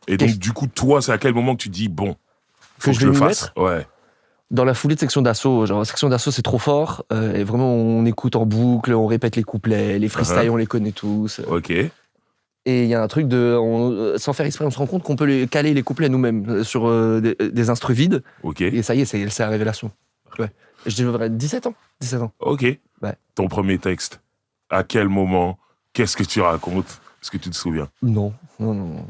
Et donc, du coup, toi, c'est à quel moment que tu dis, bon, faut que je je vais le m'y fasse? mettre Ouais. dans la foulée de Section d'Assaut. Genre, Section d'Assaut, c'est trop fort. Et vraiment, on écoute en boucle, on répète les couplets, les freestyles, on les connaît tous. Ok. Et il y a un truc sans faire exprès, on se rend compte qu'on peut caler les couplets nous-mêmes sur des instrus vides. Ok. Et ça y est, c'est la révélation. Ouais. Et je devrais 17 ans. 17 ans. Ok. Ouais. Ton premier texte, à quel moment? Qu'est-ce que tu racontes? Est-ce que tu te souviens? Non. Non.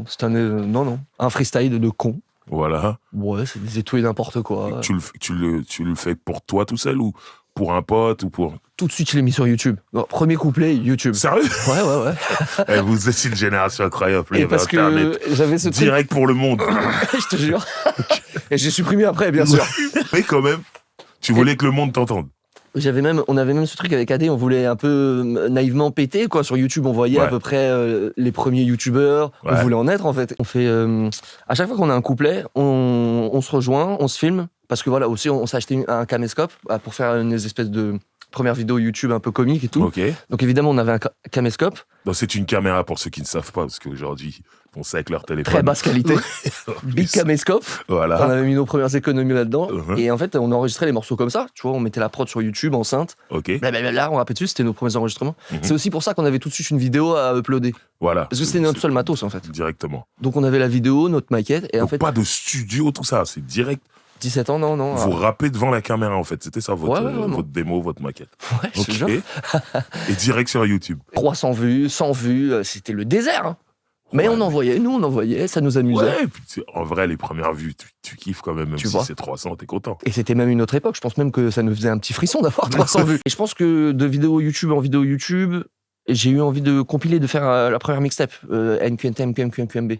C'est un freestyle de con. Voilà. Ouais, c'est tout et n'importe quoi. Tu le fais pour toi tout seul ou pour un pote ou pour... Tout de suite, je l'ai mis sur YouTube. Non, premier couplet, YouTube. Sérieux? Ouais. Eh, vous êtes une génération incroyable. Il y Et avait parce Internet. que j'avais ce truc. Direct pour le monde. Je te jure. Et j'ai supprimé après, bien sûr. Mais quand même, tu voulais que le monde t'entende. On avait même ce truc avec AD, on voulait un peu naïvement péter, quoi. Sur YouTube, on voyait à peu près les premiers YouTubeurs. Ouais. On voulait en être, en fait. On fait, à chaque fois qu'on a un couplet, on se rejoint, on se filme. Parce que voilà, aussi, on s'est acheté un caméscope pour faire une espèce de première vidéo YouTube un peu comique et tout. Ok. Donc évidemment, on avait un caméscope. Donc c'est une caméra pour ceux qui ne savent pas, parce qu'aujourd'hui, on sait avec leur téléphone. Très basse qualité. Big caméscope. Voilà. On avait mis nos premières économies là-dedans. Uh-huh. Et en fait, on enregistrait les morceaux comme ça. Tu vois, on mettait la prod sur YouTube, enceinte. Ok. Blablabla, on rappelait dessus, c'était nos premiers enregistrements. Mhm. C'est aussi pour ça qu'on avait tout de suite une vidéo à uploader. Voilà. Parce que c'était notre seul matos, en fait. Directement. Donc on avait la vidéo, notre maquette. Et Donc en fait, pas de studio, tout ça, c'est direct. 17 ans, non. Vous rappez devant la caméra, en fait. C'était ça, votre démo, votre maquette. Ouais, je te Ok. jure. Et direct sur YouTube. 300 vues, 100 vues, c'était le désert. Hein. Mais Ouais, on envoyait, ça nous amusait. Ouais, puis en vrai, les premières vues, tu kiffes quand même Tu si vois. c'est 300, t'es content. Et c'était même une autre époque. Je pense même que ça nous faisait un petit frisson d'avoir 300 vues. Et je pense que de vidéo YouTube en vidéo YouTube, j'ai eu envie de compiler, de faire la première mixtape, NQNT, MQMQMQMB.